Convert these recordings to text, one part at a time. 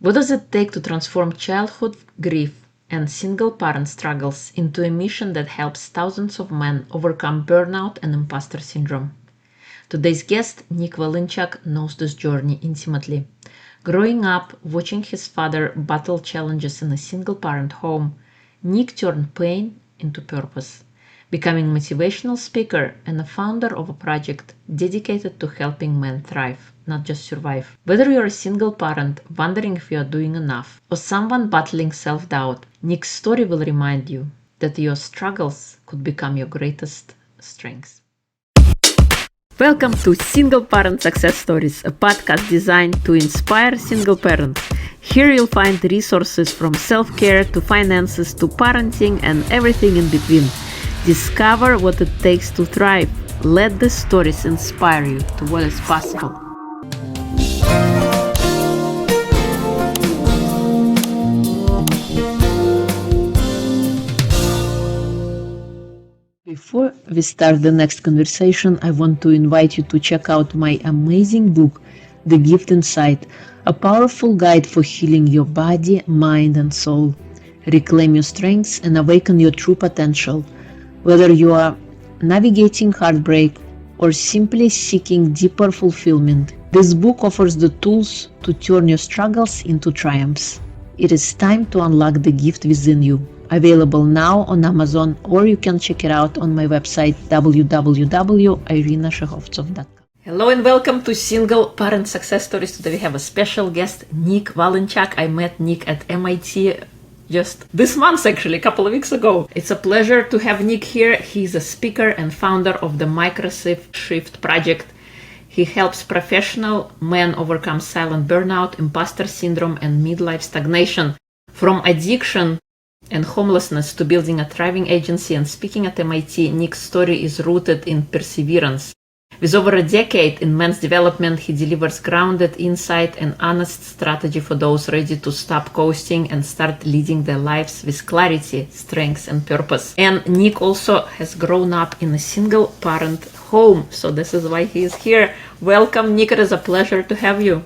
What does it take to transform childhood grief and single parent struggles into a mission that helps thousands of men overcome burnout and imposter syndrome? Today's guest, Nick Volinchak, knows this journey intimately. Growing up, watching his father battle challenges in a single parent home, Nick turned pain into purpose, becoming a motivational speaker and a founder of a project dedicated to helping men thrive, not just survive. Whether you're a single parent wondering if you are doing enough, or someone battling self-doubt, Nick's story will remind you that your struggles could become your greatest strengths. Welcome to Single Parent Success Stories, a podcast designed to inspire single parents. Here you'll find resources from self-care to finances to parenting and everything in between. Discover what it takes to thrive. Let the stories inspire you to what is possible. Before we start the next conversation, I want to invite you to check out my amazing book, The Gift Inside, a powerful guide for healing your body, mind, and soul. Reclaim your strengths and awaken your true potential. Whether you are navigating heartbreak or simply seeking deeper fulfillment, this book offers the tools to turn your struggles into triumphs. It is time to unlock the gift within you. Available now on Amazon, or you can check it out on my website www.irinashehovtsov.com. Hello and welcome to Single Parent Success Stories. Today we have a special guest, Nick Volinchak. I met Nick at MIT just this month, actually, a couple of weeks ago. It's a pleasure to have Nick here. He's a speaker and founder of the Shift Project. He helps professional men overcome silent burnout, imposter syndrome, and midlife stagnation. From addiction and homelessness to building a thriving agency and speaking at MIT, Nick's story is rooted in perseverance. With over a decade in men's development, he delivers grounded insight and honest strategy for those ready to stop coasting and start leading their lives with clarity, strength, and purpose. And Nick also has grown up in a single-parent home, so this is why he is here. Welcome, Nick. It is a pleasure to have you.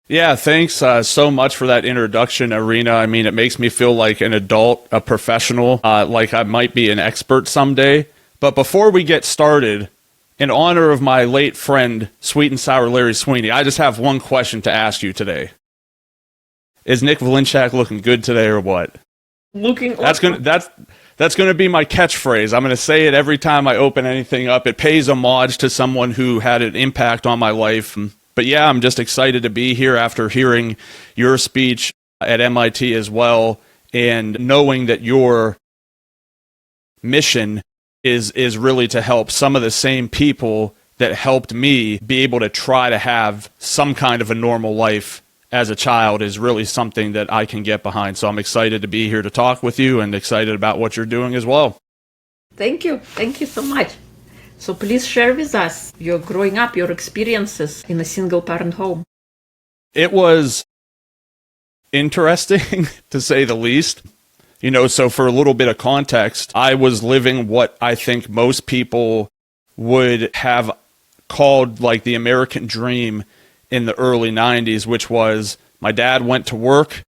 Yeah, thanks so much for that introduction, Irina. I mean, it makes me feel like an adult, a professional, like I might be an expert someday. But before we get started, in honor of my late friend, Sweet and Sour Larry Sweeney, I just have one question to ask you today. Is Nick Volinchak looking good today or what? That's gonna be my catchphrase. I'm gonna say it every time I open anything up. It pays homage to someone who had an impact on my life. But yeah, I'm just excited to be here after hearing your speech at MIT as well, and knowing that your mission is really to help some of the same people that helped me be able to try to have some kind of a normal life as a child is really something that I can get behind. So I'm excited to be here to talk with you and excited about what you're doing as well. Thank you. Thank you so much. So please share with us your growing up, your experiences in a single-parent home. It was interesting, to say the least. You know, so for a little bit of context, I was living what I think most people would have called like the American dream in the early 90s, which was my dad went to work,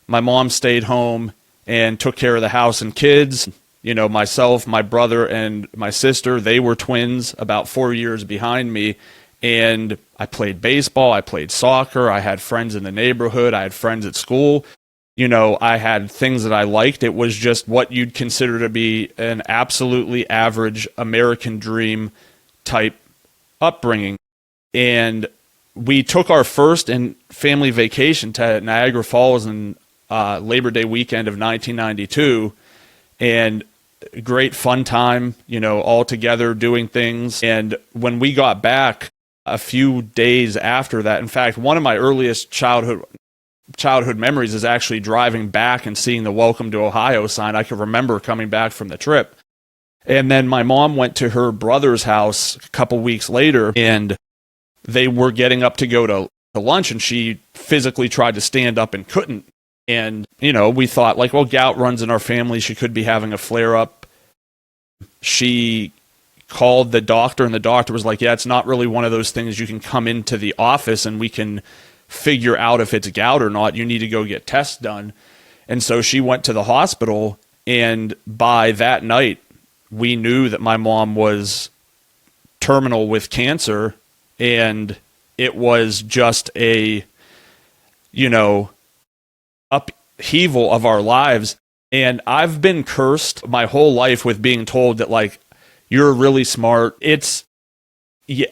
my mom stayed home and took care of the house and kids. You know, myself, my brother, and my sister, they were twins about 4 years behind me. And I played baseball, I played soccer, I had friends in the neighborhood, I had friends at school. You know, I had things that I liked. It was just what you'd consider to be an absolutely average American dream type upbringing. And we took our first family vacation to Niagara Falls in Labor Day weekend of 1992. And great fun time, you know, all together doing things. And when we got back a few days after that, in fact, one of my earliest childhood memories is actually driving back and seeing the Welcome to Ohio sign. I can remember coming back from the trip. And then my mom went to her brother's house a couple weeks later, and they were getting up to go to lunch, and she physically tried to stand up and couldn't. And, you know, we thought, like, well, gout runs in our family. She could be having a flare-up. She called the doctor, and the doctor was like, yeah, it's not really one of those things you can come into the office and we can figure out if it's gout or not. You need to go get tests done. And so she went to the hospital, and by that night, we knew that my mom was terminal with cancer, and it was just a, upheaval of our lives. And I've been cursed my whole life with being told that, like, you're really smart.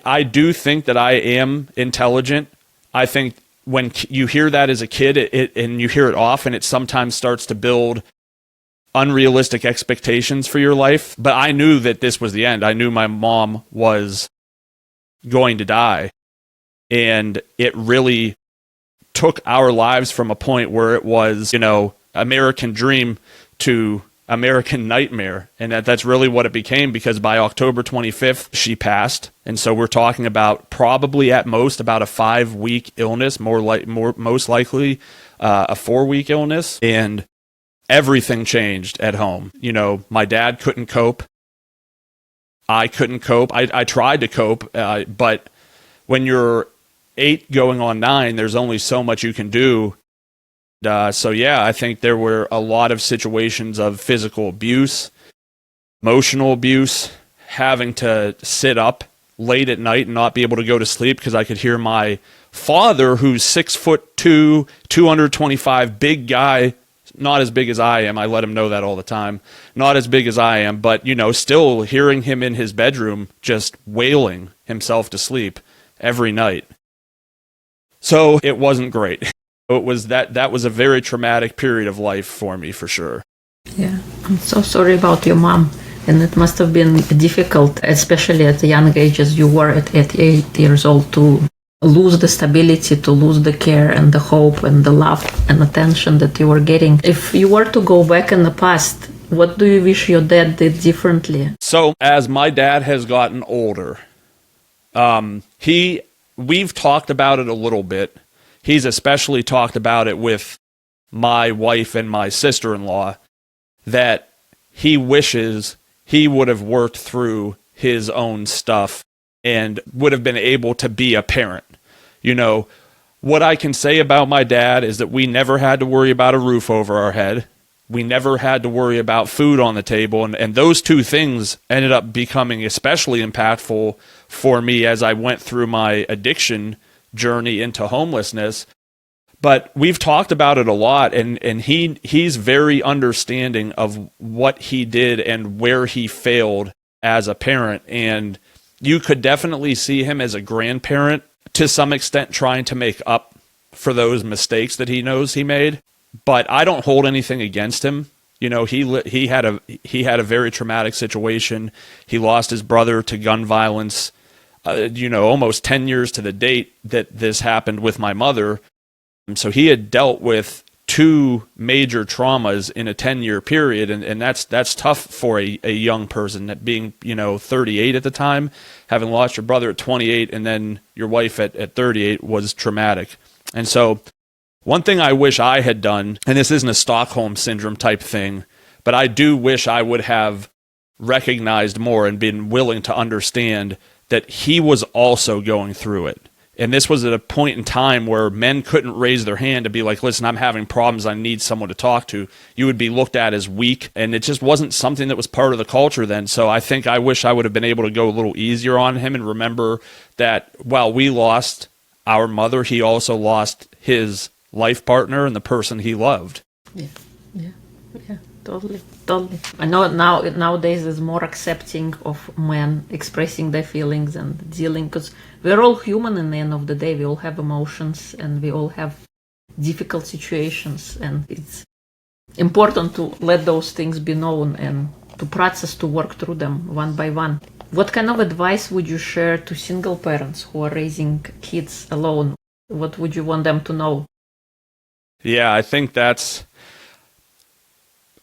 I do think that I am intelligent. I think when you hear that as a kid, and you hear it often, it sometimes starts to build unrealistic expectations for your life. But I knew that this was the end. I knew my mom was going to die. And it really took our lives from a point where it was, American dream to American nightmare. And that's really what it became, because by October 25th, she passed. And so we're talking about probably at most about a 5-week illness, most likely a 4-week illness. And everything changed at home. My dad couldn't cope. I couldn't cope. I tried to cope, but when you're 8 going on 9, there's only so much you can do. So yeah, I think there were a lot of situations of physical abuse, emotional abuse, having to sit up late at night and not be able to go to sleep because I could hear my father, who's 6'2", 225, big guy, not as big as I am. I let him know that all the time. Not as big as I am, but still hearing him in his bedroom just wailing himself to sleep every night. So it wasn't great. It was that was a very traumatic period of life for me, for sure. Yeah, I'm so sorry about your mom. And it must have been difficult, especially at a young age as you were at 8 years old, to lose the stability, to lose the care and the hope and the love and attention that you were getting. If you were to go back in the past, what do you wish your dad did differently? So as my dad has gotten older, we've talked about it a little bit. He's especially talked about it with my wife and my sister-in-law, that he wishes he would have worked through his own stuff and would have been able to be a parent. What I can say about my dad is that we never had to worry about a roof over our head. We never had to worry about food on the table. And those two things ended up becoming especially impactful for me as I went through my addiction journey into homelessness. But we've talked about it a lot, and he's very understanding of what he did and where he failed as a parent. And you could definitely see him as a grandparent to some extent trying to make up for those mistakes that he knows he made. But I don't hold anything against him. He had a very traumatic situation. He lost his brother to gun violence. Almost 10 years to the date that this happened with my mother. So he had dealt with 2 major traumas in a 10-year period, and that's tough for a young person, that being 38 at the time, having lost your brother at 28 and then your wife at 38 was traumatic. And so one thing I wish I had done, and this isn't a Stockholm syndrome type thing, but I do wish I would have recognized more and been willing to understand that he was also going through it. And this was at a point in time where men couldn't raise their hand to be like, listen, I'm having problems, I need someone to talk to. You would be looked at as weak, and it just wasn't something that was part of the culture then. So I think I wish I would have been able to go a little easier on him and remember that while we lost our mother, he also lost his life partner and the person he loved. Yeah, totally. I know nowadays is more accepting of men expressing their feelings and dealing, because we're all human in the end of the day. We all have emotions and we all have difficult situations, and it's important to let those things be known and to process, to work through them one by one. What kind of advice would you share to single parents who are raising kids alone? What would you want them to know? Yeah, I think that's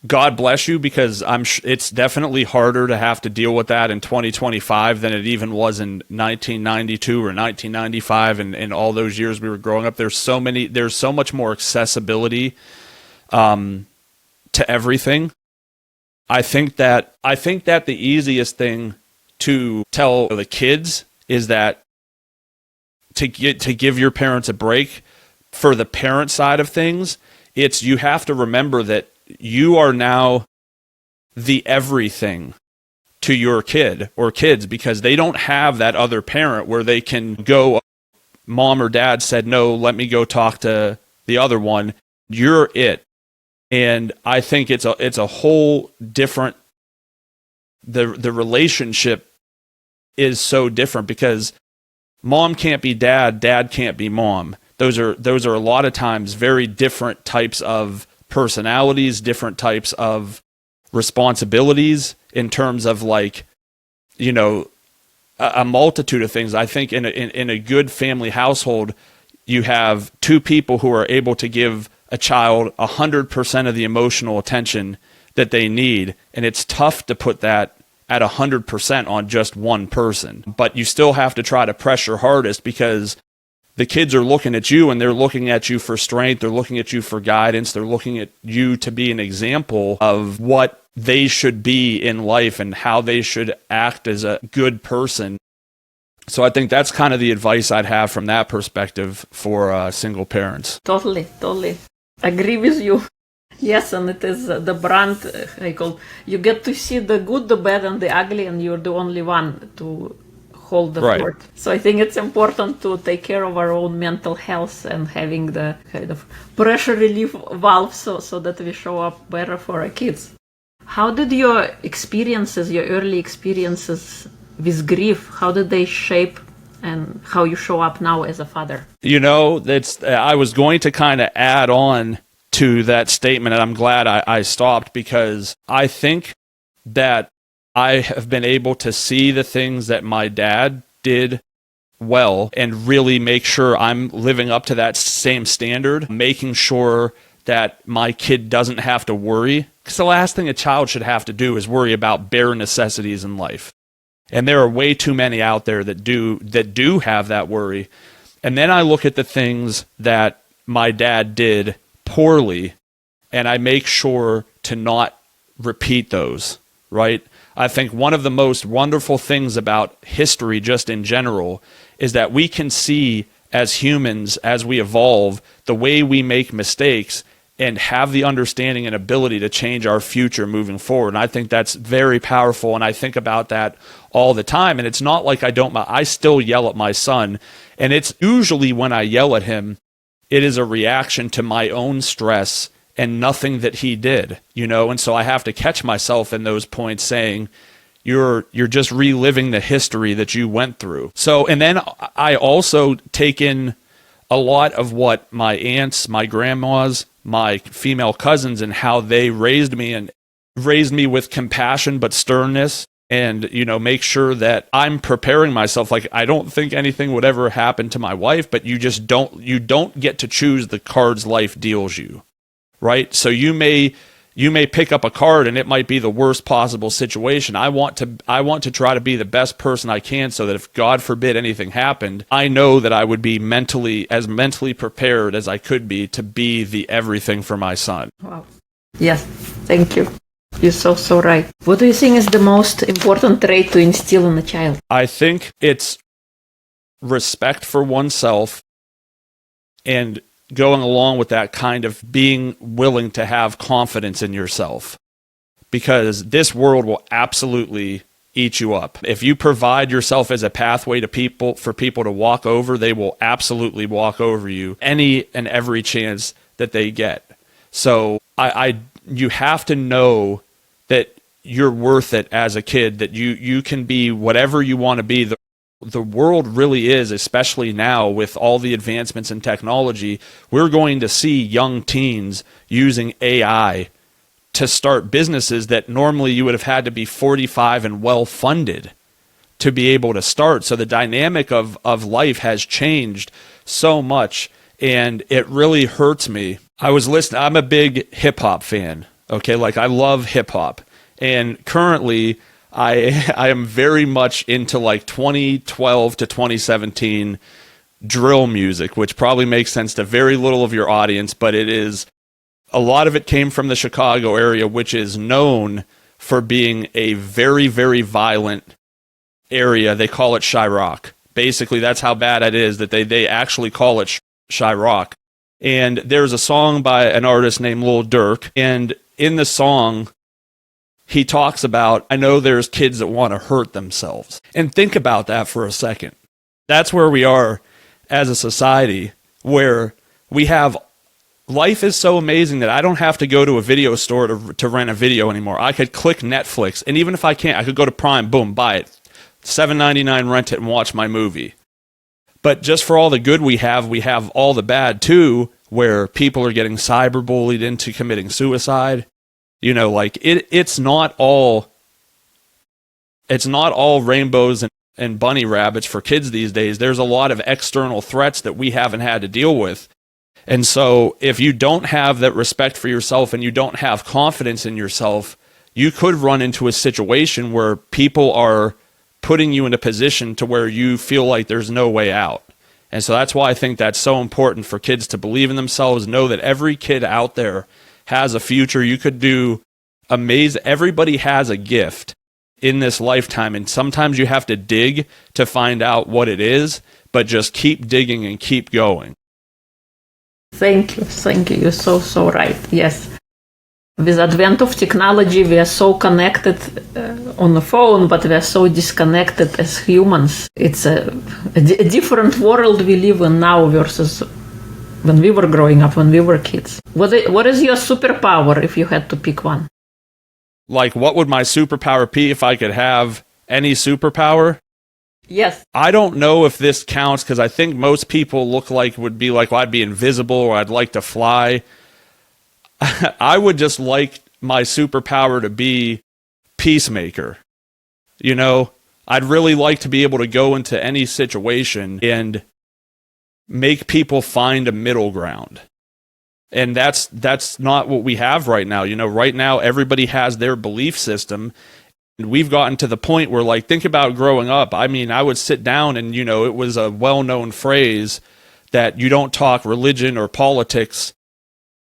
God bless you, because it's definitely harder to have to deal with that in 2025 than it even was in 1992 or 1995 and all those years we were growing up. There's so much more accessibility to everything. I think that the easiest thing to tell the kids is that to give your parents a break, for the parent side of things, it's you have to remember that you are now the everything to your kid or kids, because they don't have that other parent where they can go, mom or dad said, no, let me go talk to the other one. You're it. And I think it's a whole different, the relationship is so different because mom can't be dad, dad can't be mom. Those are a lot of times very different types of personalities, different types of responsibilities in terms of like, you know, a multitude of things. I think in a good family household, you have two people who are able to give a child 100% of the emotional attention that they need, and it's tough to put that at 100% on just one person. But you still have to try to pressure hardest because the kids are looking at you and they're looking at you for strength. They're looking at you for guidance. They're looking at you to be an example of what they should be in life and how they should act as a good person. So I think that's kind of the advice I'd have from that perspective for single parents. Totally. Agree with you. Yes, and it is the brand I call. You get to see the good, the bad, and the ugly, and you're the only one to hold the fort. So I think it's important to take care of our own mental health and having the kind of pressure relief valve so that we show up better for our kids. How did your experiences, your early experiences with grief, how did they shape and how you show up now as a father? You know, I was going to kind of add on to that statement, and I'm glad I stopped, because I think that I have been able to see the things that my dad did well and really make sure I'm living up to that same standard, making sure that my kid doesn't have to worry, because the last thing a child should have to do is worry about bare necessities in life. And there are way too many out there that do have that worry. And then I look at the things that my dad did poorly, and I make sure to not repeat those, right? I think one of the most wonderful things about history just in general is that we can see as humans, as we evolve, the way we make mistakes and have the understanding and ability to change our future moving forward. And I think that's very powerful, and I think about that all the time. And it's not like I still yell at my son, and it's usually when I yell at him, it is a reaction to my own stress and nothing that he did, you know? And so I have to catch myself in those points saying, you're just reliving the history that you went through. So, and then I also take in a lot of what my aunts, my grandmas, my female cousins, and how they raised me, and raised me with compassion but sternness, and, you know, make sure that I'm preparing myself. Like, I don't think anything would ever happen to my wife, but you don't get to choose the cards life deals you, right? So you may pick up a card and it might be the worst possible situation. I want to try to be the best person I can, so that if God forbid anything happened, I know that I would be mentally prepared as I could be to be the everything for my son. Wow. Yes, thank you. You're so right. What do you think is the most important trait to instill in a child? I think it's respect for oneself, and going along with that, kind of being willing to have confidence in yourself, because this world will absolutely eat you up. If you provide yourself as a pathway for people to walk over, they will absolutely walk over you any and every chance that they get. So you have to know that you're worth it as a kid, that you can be whatever you want to be. The world really is, especially now with all the advancements in technology, we're going to see young teens using AI to start businesses that normally you would have had to be 45 and well-funded to be able to start. So the dynamic of life has changed so much, and it really hurts me. I'm a big hip-hop fan, okay? Like, I love hip-hop, and currently I am very much into like 2012 to 2017 drill music, which probably makes sense to very little of your audience, but a lot of it came from the Chicago area, which is known for being a very, very violent area. They call it Chirac. Basically, that's how bad it is, that they actually call it Chirac. And there's a song by an artist named Lil Durk. And in the song, he talks about, I know there's kids that want to hurt themselves. And think about that for a second. That's where we are as a society, where we have, life is so amazing that I don't have to go to a video store to rent a video anymore. I could click Netflix, and even if I can't, I could go to Prime, boom, buy it. $7.99, rent it, and watch my movie. But just for all the good we have all the bad too, where people are getting cyberbullied into committing suicide. You know, like it's not all rainbows and bunny rabbits for kids these days. There's a lot of external threats that we haven't had to deal with. And so if you don't have that respect for yourself and you don't have confidence in yourself, you could run into a situation where people are putting you in a position to where you feel like there's no way out. And so that's why I think that's so important for kids to believe in themselves, know that every kid out there has a future. You could do amazing. Everybody has a gift in this lifetime, and sometimes you have to dig to find out what it is, but just keep digging and keep going. Thank you. You're so right. Yes. With advent of technology, we are so connected on the phone, but we are so disconnected as humans. It's a different world we live in now versus when we were growing up, when we were kids. What is your superpower if you had to pick one? Like, what would my superpower be if I could have any superpower? Yes. I don't know if this counts, because I think most people would be like, well, I'd be invisible, or I'd like to fly. I would just like my superpower to be peacemaker. You know, I'd really like to be able to go into any situation and make people find a middle ground. And that's not what we have right now. You know, right now everybody has their belief system. And we've gotten to the point where, like, think about growing up. I mean, I would sit down and, you know, it was a well-known phrase that you don't talk religion or politics.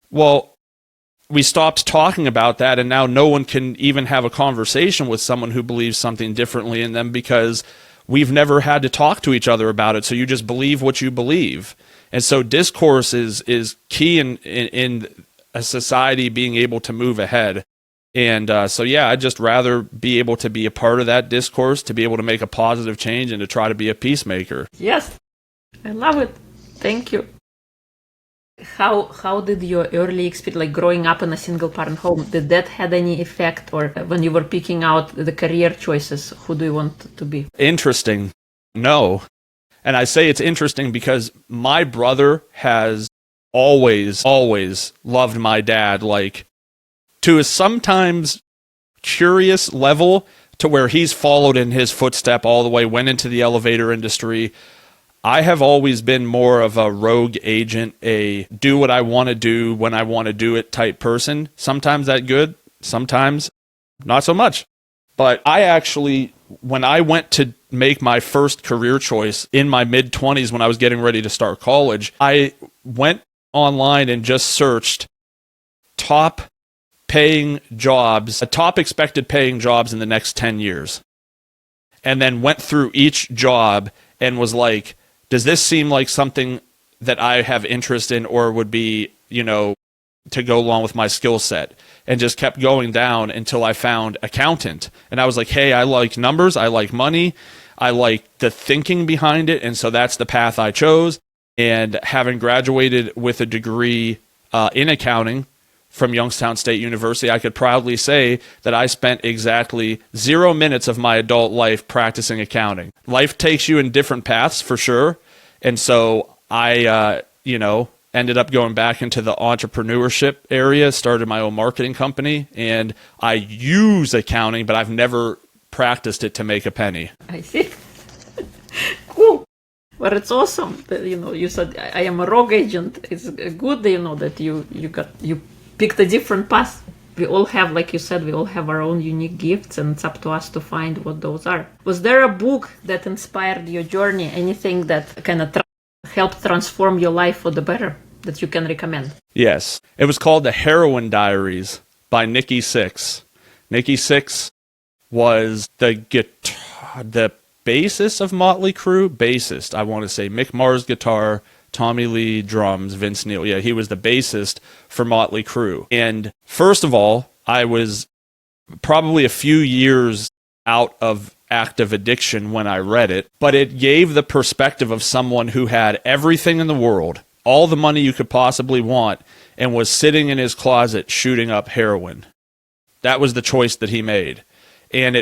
Well, we stopped talking about that, and now no one can even have a conversation with someone who believes something differently in them, because we've never had to talk to each other about it. So you just believe what you believe. And so discourse is key in a society being able to move ahead. And so, yeah, I'd just rather be able to be a part of that discourse, to be able to make a positive change, and to try to be a peacemaker. Yes, I love it. Thank you. How did your early experience, like growing up in a single parent home, did that had any effect, or when you were picking out the career choices, who do you want to be? Interesting. No. And I say it's interesting because my brother has always loved my dad, like, to a sometimes curious level, to where he's followed in his footstep all the way, went into the elevator industry. I have always been more of a rogue agent, a do what I want to do when I want to do it type person. Sometimes that good, sometimes not so much. But I actually, when I went to make my first career choice in my mid-20s when I was getting ready to start college, I went online and just searched top expected paying jobs in the next 10 years. And then went through each job and was like, does this seem like something that I have interest in, or would be, you know, to go along with my skill set? And just kept going down until I found accountant. And I was like, hey, I like numbers, I like money, I like the thinking behind it. And so that's the path I chose. And having graduated with a degree in accounting from Youngstown State University, I could proudly say that I spent exactly 0 minutes of my adult life practicing accounting. Life takes you in different paths, for sure. And so I, ended up going back into the entrepreneurship area, started my own marketing company, and I use accounting, but I've never practiced it to make a penny. I see. Cool. But it's awesome that, you said I am a rogue agent. It's good, that you picked a different path. We all have, like you said, we all have our own unique gifts, and it's up to us to find what those are. Was there a book that inspired your journey? Anything that kind of helped transform your life for the better that you can recommend? Yes. It was called The Heroin Diaries by Nikki Sixx. Nikki Sixx was the bassist of Motley Crue. Bassist, I want to say. Mick Mars guitar, Tommy Lee drums, Vince Neil. Yeah, he was the bassist for Motley Crue. And first of all, I was probably a few years out of active addiction when I read it, but it gave the perspective of someone who had everything in the world, all the money you could possibly want, and was sitting in his closet shooting up heroin. That was the choice that he made. And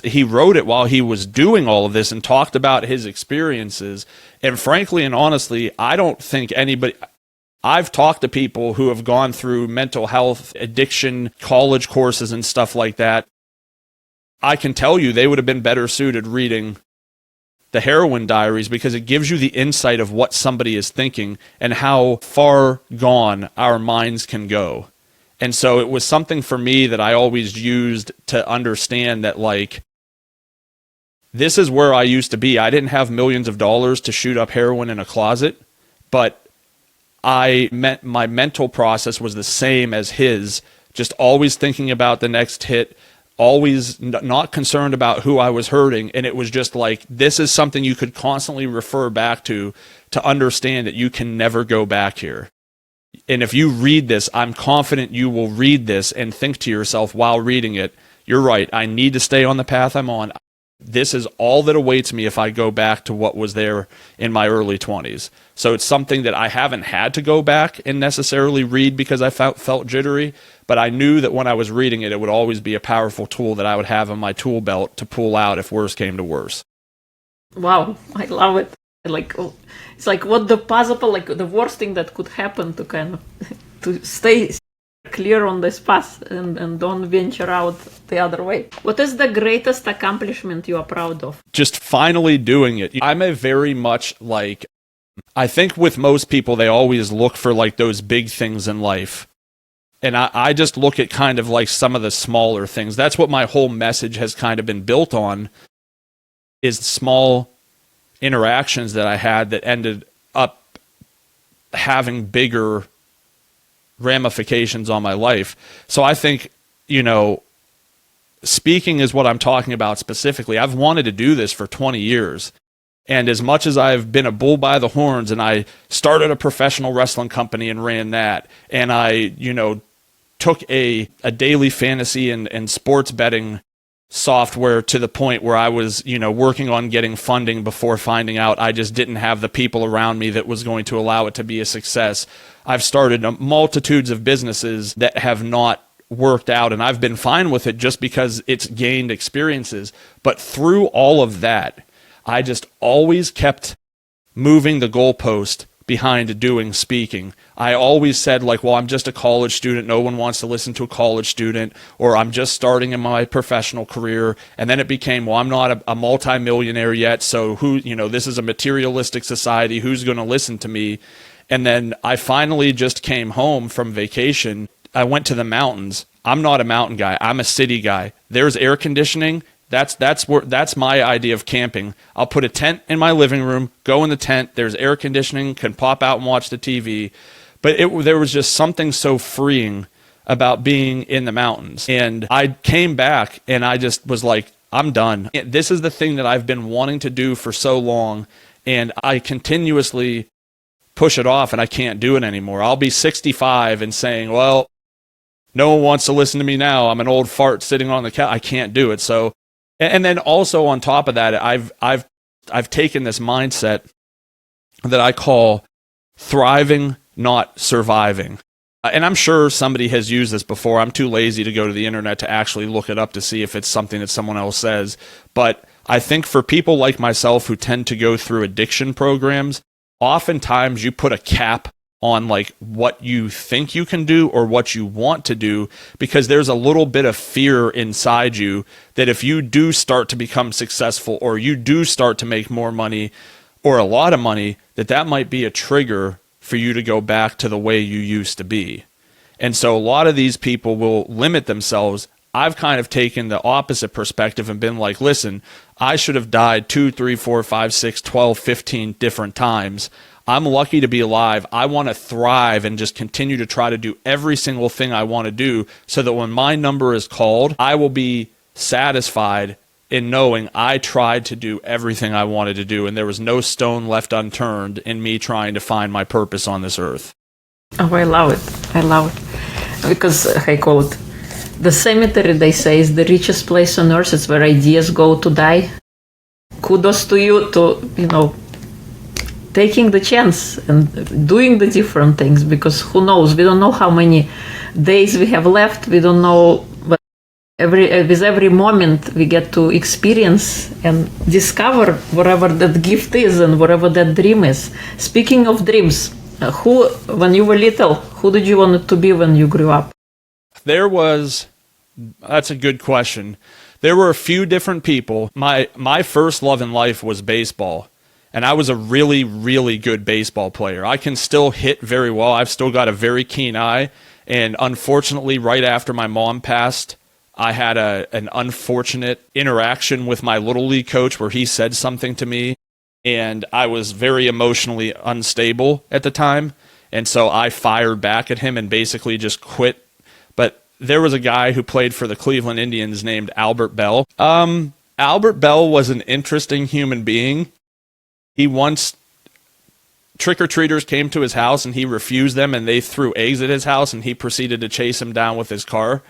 he wrote it while he was doing all of this and talked about his experiences. And frankly and honestly, I don't think I've talked to people who have gone through mental health, addiction, college courses and stuff like that. I can tell you they would have been better suited reading the Heroin Diaries, because it gives you the insight of what somebody is thinking and how far gone our minds can go. And so it was something for me that I always used to understand that, like, this is where I used to be. I didn't have millions of dollars to shoot up heroin in a closet, but my mental process was the same as his, just always thinking about the next hit, always not concerned about who I was hurting. And it was just like, this is something you could constantly refer back to understand that you can never go back here. And if you read this, I'm confident you will read this and think to yourself while reading it, you're right, I need to stay on the path I'm on. This is all that awaits me if I go back to what was there in my early 20s. So it's something that I haven't had to go back and necessarily read because I felt jittery, but I knew that when I was reading it, it would always be a powerful tool that I would have in my tool belt to pull out if worse came to worse. Wow, I love it. Like, it's like what the possible, like the worst thing that could happen to kind of to stay clear on this path and don't venture out the other way. What is the greatest accomplishment you are proud of? Just finally doing it. I'm a very much like, I think with most people, they always look for like those big things in life. And I just look at kind of like some of the smaller things. That's what my whole message has kind of been built on, is small interactions that I had that ended up having bigger ramifications on my life. So I think, speaking is what I'm talking about specifically. I've wanted to do this for 20 years. And as much as I've been a bull by the horns, and I started a professional wrestling company and ran that, and I, took a daily fantasy and sports betting software to the point where I was, working on getting funding before finding out I just didn't have the people around me that was going to allow it to be a success. I've started multitudes of businesses that have not worked out, and I've been fine with it just because it's gained experiences. But through all of that, I just always kept moving the goalpost behind doing speaking. I always said, like, well, I'm just a college student. No one wants to listen to a college student. Or I'm just starting in my professional career. And then it became, well, I'm not a multimillionaire yet. So this is a materialistic society. Who's going to listen to me? And then I finally just came home from vacation. I went to the mountains. I'm not a mountain guy. I'm a city guy. There's air conditioning. That's my idea of camping. I'll put a tent in my living room, go in the tent, there's air conditioning, can pop out and watch the TV. But there was just something so freeing about being in the mountains. And I came back and I just was like, I'm done. This is the thing that I've been wanting to do for so long, and I continuously push it off and I can't do it anymore. I'll be 65 and saying, well, no one wants to listen to me now. I'm an old fart sitting on the couch. I can't do it. So, and then also on top of that, I've taken this mindset that I call thriving, not surviving. And I'm sure somebody has used this before. I'm too lazy to go to the internet to actually look it up to see if it's something that someone else says. But I think for people like myself who tend to go through addiction programs, oftentimes you put a cap on like what you think you can do or what you want to do, because there's a little bit of fear inside you that if you do start to become successful or you do start to make more money or a lot of money, that might be a trigger for you to go back to the way you used to be. And so a lot of these people will limit themselves. I've kind of taken the opposite perspective and been like, listen, I should have died 2, 3, 4, 5, 6, 12, 15 different times. I'm lucky to be alive. I want to thrive and just continue to try to do every single thing I want to do so that when my number is called, I will be satisfied in knowing I tried to do everything I wanted to do, and there was no stone left unturned in me trying to find my purpose on this earth. Oh, I love it. I love it. Because I call it the cemetery, they say, is the richest place on earth. It's where ideas go to die. Kudos to you to, taking the chance and doing the different things, because who knows? We don't know how many days we have left. We don't know, but with every moment we get to experience and discover whatever that gift is and whatever that dream is. Speaking of dreams, when you were little, who did you want to be when you grew up? That's a good question. There were a few different people. My first love in life was baseball. And I was a really, really good baseball player. I can still hit very well. I've still got a very keen eye. And unfortunately, right after my mom passed, I had an unfortunate interaction with my Little League coach where he said something to me. And I was very emotionally unstable at the time. And so I fired back at him and basically just quit. But there was a guy who played for the Cleveland Indians named Albert Bell. Albert Bell was an interesting human being. He once, trick-or-treaters came to his house and he refused them and they threw eggs at his house and he proceeded to chase them down with his car.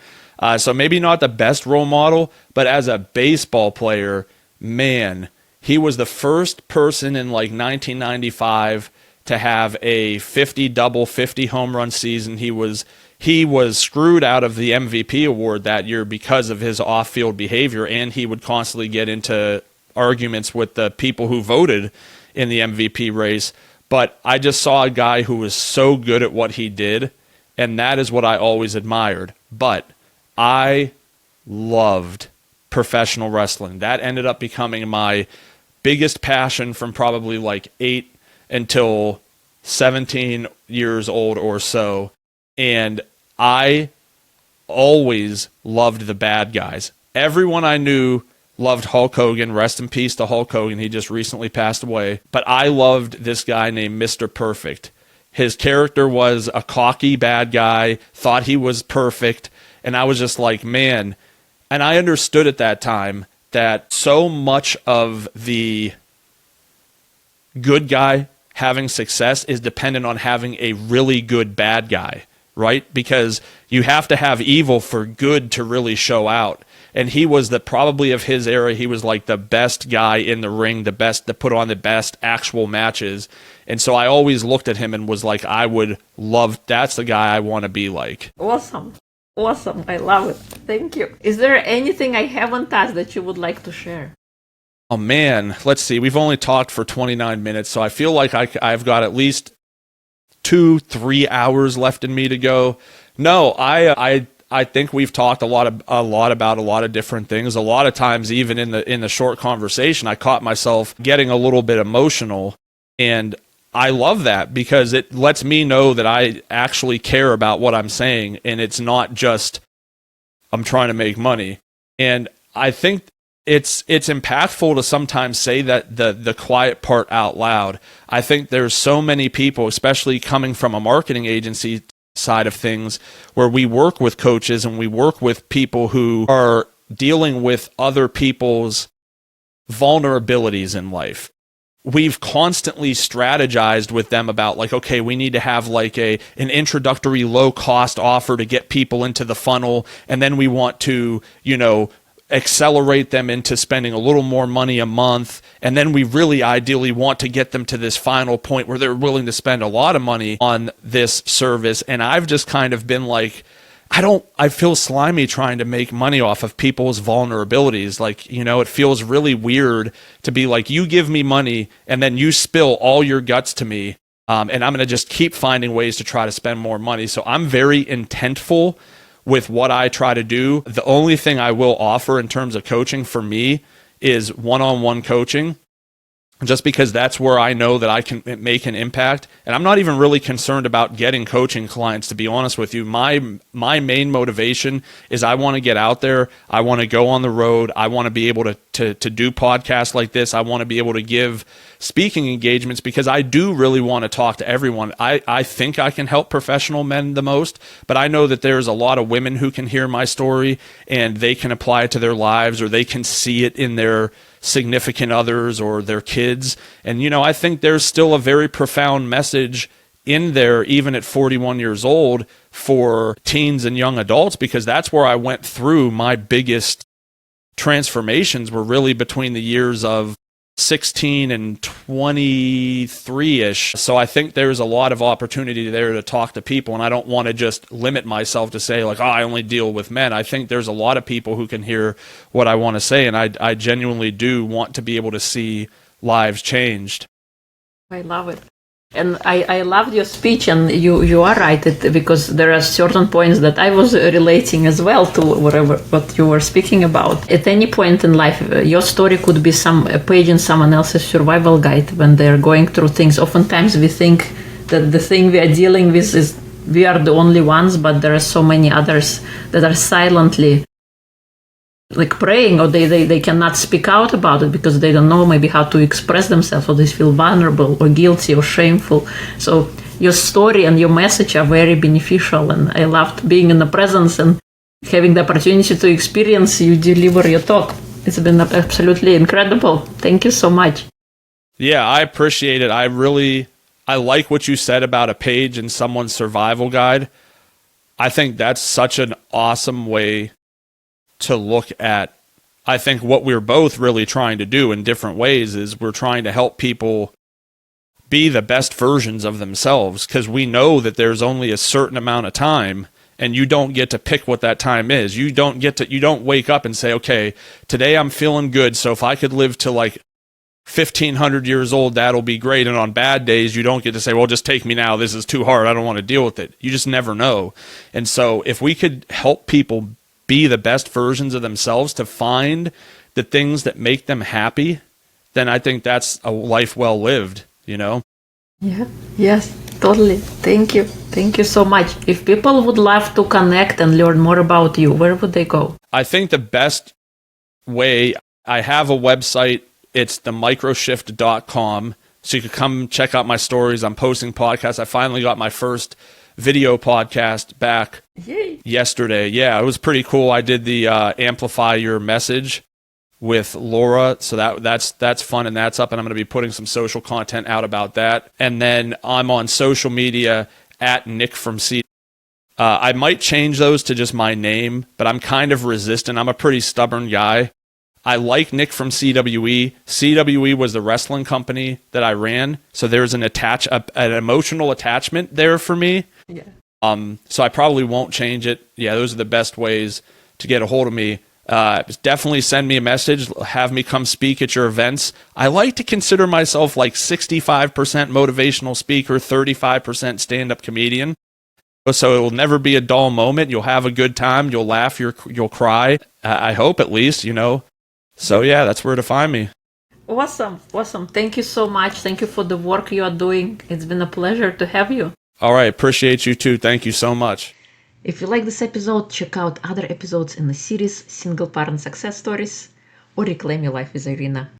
So maybe not the best role model, but as a baseball player, man, he was the first person in like 1995 to have a 50 double, 50 home run season. He was screwed out of the MVP award that year because of his off-field behavior, and he would constantly get into arguments with the people who voted in the MVP race. But I just saw a guy who was so good at what he did, and that is what I always admired. But I loved professional wrestling. That ended up becoming my biggest passion from probably like 8 until 17 years old or so. And I always loved the bad guys. Everyone I knew loved Hulk Hogan. Rest in peace to Hulk Hogan. He just recently passed away. But I loved this guy named Mr. Perfect. His character was a cocky bad guy, thought he was perfect. And I was just like, man. And I understood at that time that so much of the good guy having success is dependent on having a really good bad guy, right? Because you have to have evil for good to really show out. And he was probably of his era, he was like the best guy in the ring, the best to put on the best actual matches. And so I always looked at him and was like, that's the guy I want to be like. Awesome. I love it. Thank you. Is there anything I haven't asked that you would like to share? Oh man, let's see. We've only talked for 29 minutes, so I feel like I've got at least 2-3 hours left in me to go. No, I think we've talked a lot about a lot of different things. A lot of times, even in the short conversation, I caught myself getting a little bit emotional, and I love that because it lets me know that I actually care about what I'm saying, and it's not just I'm trying to make money. And I think it's impactful to sometimes say that the quiet part out loud. I think there's so many people, especially coming from a marketing agency side of things, where we work with coaches and we work with people who are dealing with other people's vulnerabilities in life. We've constantly strategized with them about like, okay, we need to have like an introductory low cost offer to get people into the funnel. And then we want to, accelerate them into spending a little more money a month. And then we really ideally want to get them to this final point where they're willing to spend a lot of money on this service. And I've just kind of been like, I feel slimy trying to make money off of people's vulnerabilities. Like, it feels really weird to be like, you give me money and then you spill all your guts to me. And I'm going to just keep finding ways to try to spend more money. So I'm very intentful with what I try to do. The only thing I will offer in terms of coaching for me is one-on-one coaching, just because that's where I know that I can make an impact. And I'm not even really concerned about getting coaching clients, to be honest with you. My main motivation is I want to get out there. I want to go on the road. I want to be able to do podcasts like this. I want to be able to give speaking engagements because I do really want to talk to everyone. I think I can help professional men the most, but I know that there's a lot of women who can hear my story and they can apply it to their lives, or they can see it in their significant others or their kids. And, I think there's still a very profound message in there, even at 41 years old, for teens and young adults, because that's where I went through my biggest transformations, were really between the years of 16 and 23-ish. So I think there's a lot of opportunity there to talk to people, and I don't want to just limit myself to say like, I only deal with men. I think there's a lot of people who can hear what I want to say, and I genuinely do want to be able to see lives changed. I love it. And I loved your speech, and you are right, because there are certain points that I was relating as well to what you were speaking about. At any point in life, your story could be a page in someone else's survival guide when they're going through things. Oftentimes we think that the thing we are dealing with is we are the only ones, but there are so many others that are silently praying, or they cannot speak out about it because they don't know maybe how to express themselves, or they feel vulnerable or guilty or shameful. So your story and your message are very beneficial, and I loved being in the presence and having the opportunity to experience you deliver your talk. It's been absolutely incredible. Thank you so much. Yeah, I appreciate it. I like what you said about a page in someone's survival guide. I think that's such an awesome way to look at, I think, what we're both really trying to do in different ways is we're trying to help people be the best versions of themselves, because we know that there's only a certain amount of time, and you don't get to pick what that time is. You don't wake up and say, okay, today I'm feeling good, so if I could live to 1,500 years old, that'll be great. And on bad days, you don't get to say, well, just take me now. This is too hard. I don't want to deal with it. You just never know. And so if we could help people be the best versions of themselves, to find the things that make them happy, then I think that's a life well lived, Yeah. Yes, totally. Thank you. Thank you so much. If people would love to connect and learn more about you, where would they go? I think the best way, I have a website. It's themicroshift.com. So you could come check out my stories. I'm posting podcasts. I finally got my first video podcast back yesterday. Yeah, it was pretty cool. I did the Amplify Your Message with Laura, so that's fun, and that's up, and I'm going to be putting some social content out about that. And then I'm on social media at Nick from C. I might change those to just my name, but I'm kind of resistant. I'm a pretty stubborn guy. I like Nick from CWE. CWE was the wrestling company that I ran, so there's an emotional attachment there for me. Yeah. So I probably won't change it. Yeah, those are the best ways to get a hold of me. Definitely send me a message. Have me come speak at your events. I like to consider myself 65% motivational speaker, 35% stand-up comedian. So it will never be a dull moment. You'll have a good time. You'll laugh. You'll cry. I hope, at least, So yeah, that's where to find me. Awesome. Thank you so much. Thank you for the work you are doing. It's been a pleasure to have you. All right. Appreciate you too. Thank you so much. If you like this episode, check out other episodes in the series Single Parent Success Stories or Reclaim Your Life with Irina.